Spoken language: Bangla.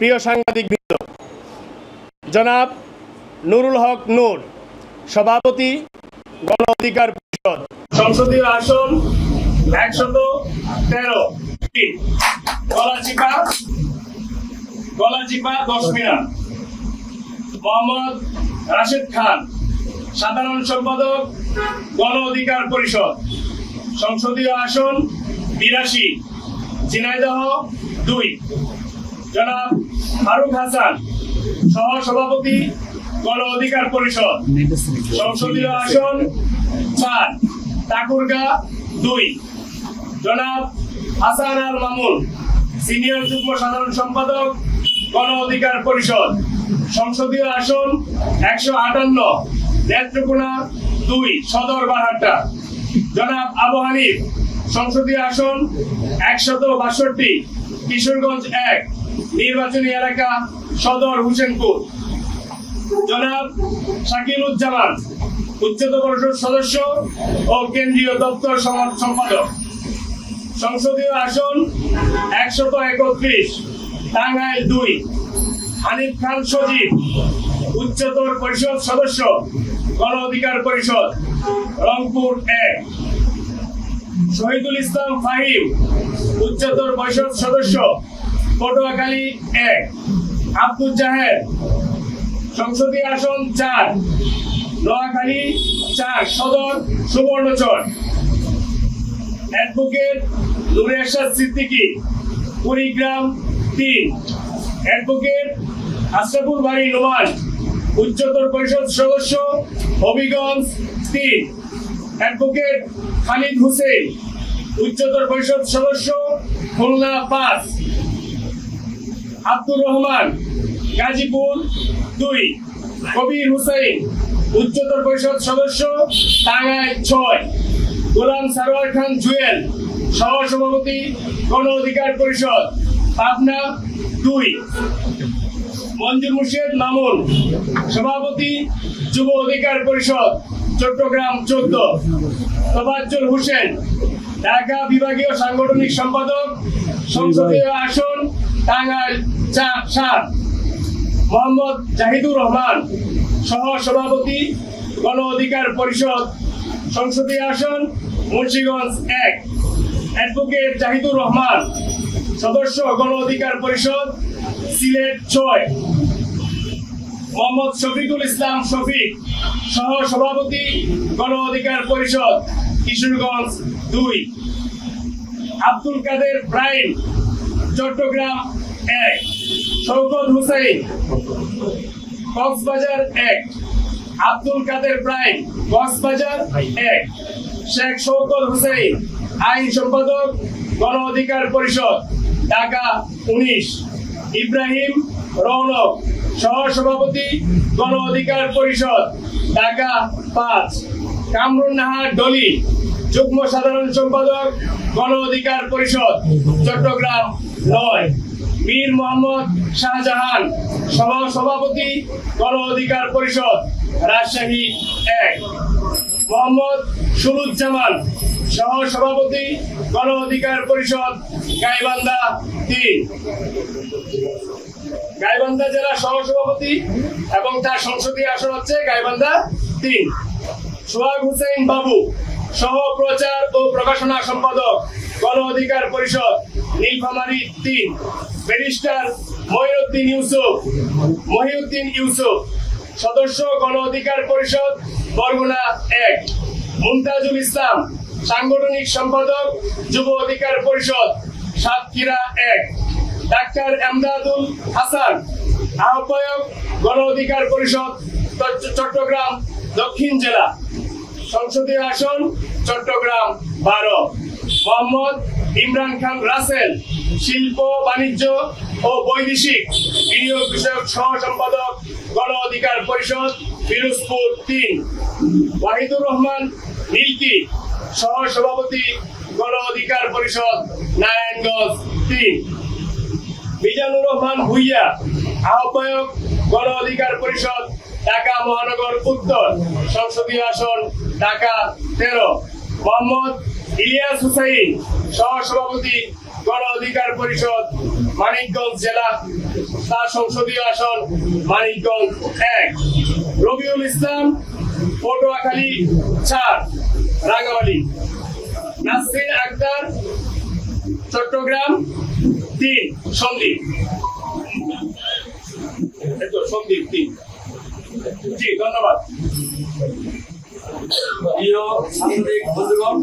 প্রিয় সাংবাদিকবৃন্দ, জনাব নুরুল হক নূর, সভাপতি, গণ অধিকার পরিষদ, সংসদীয় আসন 113, গলাচিপা 10 মিনার। মোহাম্মদ রাশেদ খান, সাধারণ সম্পাদক, গণ অধিকার পরিষদ, সংসদীয় আসন 82, ঝিনাইদহ 2। জনাব ফারুক হাসান, সহ সভাপতি, গণ অধিকার পরিষদ, সংসদীয় আসন 4, ঠাকুরগাঁ 2। জনাব হাসান আল মামুন, সিনিয়র যুগ্ম সাধারণ সম্পাদক, গণ অধিকার পরিষদ, সংসদীয় আসন 158, নেত্রকোনা 2, সদর বারহাট্টা। জনাব আবু হানিফ, সংসদীয় আসন 162, কিশোরগঞ্জ 1, নির্বাচনী এলাকা সদর হোসেনপুর। জনাব শাকিলুজ্জামান, উচ্চতর পরিষদ সদস্য ও কেন্দ্রীয় দপ্তর সম্পাদক, সংসদীয় আসন 131, টাঙ্গাইল 2। হানিফ খান সজীব, উচ্চতর পরিষদ সদস্য, গণ অধিকার পরিষদ, রংপুর 1। শহীদুল ইসলাম ফাহিম, উচ্চতর পরিষদ সদস্য, পটুয়াখালী 1। আব্দুল জাহের, সংসদীয় আসন 4, নোয়াখালী 4, সদর সুবর্ণচর। অ্যাডভোকেট নুরে এরশাদ সিদ্দিকী, কুড়িগ্রাম 3। অ্যাডভোকেট আশরাফুল বারী নোমান, উচ্চতর পরিষদ সদস্য, হবিগঞ্জ 3। অ্যাডভোকেট খালিদ হোসেন, উচ্চতর পরিষদ সদস্য, খুলনা 5। আব্দুর রহমান, গাজীপুর 2। কবির হুসাইন, উচ্চতর পরিষদ সদস্য, টাঙ্গাইল 6। গোলাম সারোয়ার খান জুয়েল, সহ সভাপতি, গণ অধিকার পরিষদ, পাবনা 2। মঞ্জুর মুর্শেদ মামুন, সভাপতি, যুব অধিকার পরিষদ, চট্টগ্রাম 14। তোফাজ্জল হোসেন, ঢাকা বিভাগীয় সাংগঠনিক সম্পাদক, সংসদীয় আসন টাঙ্গাইল 7। মোহাম্মদ জাহিদুর রহমান, সহ সভাপতি, গণ অধিকার পরিষদ, সংসদীয় আসন মুন্সিগঞ্জ 1। অ্যাডভোকেট জাহিদুর রহমান, সদস্য, গণ অধিকার পরিষদ, সিলেট 6। মোহাম্মদ শফিকুল ইসলাম শফিক, সহ সভাপতি, গণ অধিকার পরিষদ, কিশোরগঞ্জ 2। আব্দুল কাদের প্রাইম, চট্টগ্রাম 1। শওকত হুসাইন, কক্সবাজার 1। আব্দুল কাদের প্রাইম, কক্সবাজার 1। শেখ শওকত হুসাইন, আইন সম্পাদক, গণ অধিকার পরিষদ, ঢাকা 19। ইব্রাহিম রৌনক, সহ সভাপতি, গণ অধিকার পরিষদ, ঢাকা 5। কামরুন নাহার ডলি, যুগ্ম সাধারণ সম্পাদক, গণ অধিকার পরিষদ, চট্টগ্রাম 9। মীর মোহাম্মদ শাহজাহান, সহ সভাপতি, গণ অধিকার পরিষদ, রাজশাহী 1। মোহাম্মদ সুরুজ্জামান, সহ সভাপতি, গণ অধিকার পরিষদ, গাইবান্ধা 3। গাইবান্ধা জেলা সহ সভাপতি এবং তার সংসদীয় আসন হচ্ছে গাইবান্ধা 3। সোহাগ হুসেন বাবু, সহ প্রচার ও প্রকাশনা সম্পাদক, গণ অধিকার পরিষদ, নীলফামারী 3। ব্যারিস্টার মহিউদ্দিন ইউসুফ, সদস্য, গণ অধিকার পরিষদ, বরগুনা 1। মুমতাজুল ইসলাম, সাংগঠনিক সম্পাদক, যুব অধিকার পরিষদ, সাতক্ষীরা 1। ডাক্তার এমদাদুল হাসান, আহ্বায়ক, গণ অধিকার পরিষদ, চট্টগ্রাম দক্ষিণ জেলা, সংসদীয় আসন চট্টগ্রাম 12। মোহাম্মদ ইমরান খান রাসেল, শিল্প, বাণিজ্য ও বৈদেশিক বিনিয়োগ বিষয়ক সহ সম্পাদক, গণ অধিকার পরিষদ, পিরোজপুর 3। ওয়াহিদুর রহমান মিল্কি, সহ সভাপতি, গণ অধিকার পরিষদ, নারায়ণগঞ্জ 3। মিজানুর রহমান ভুইয়া, আহ্বায়ক, গণ অধিকার পরিষদ, ঢাকা মহানগর উত্তর, সংসদীয় আসন ঢাকা 13। মোহাম্মদ ইলিয়াস হুসাইন, সহ সভাপতি, গণ অধিকার পরিষদ মানিকগঞ্জ জেলা, তার সংসদীয় আসন মানিকগঞ্জ 1। রবিউল ইসলাম পটুয়াখালী 4 রাঙ্গামাটি। নাসরিন আক্তার চট্টগ্রাম 3 সন্দ্বীপ। সন্দ্বীপ 3। জি ধন্যবাদ। প্রিয় সাংবাদিক বন্ধুগণ,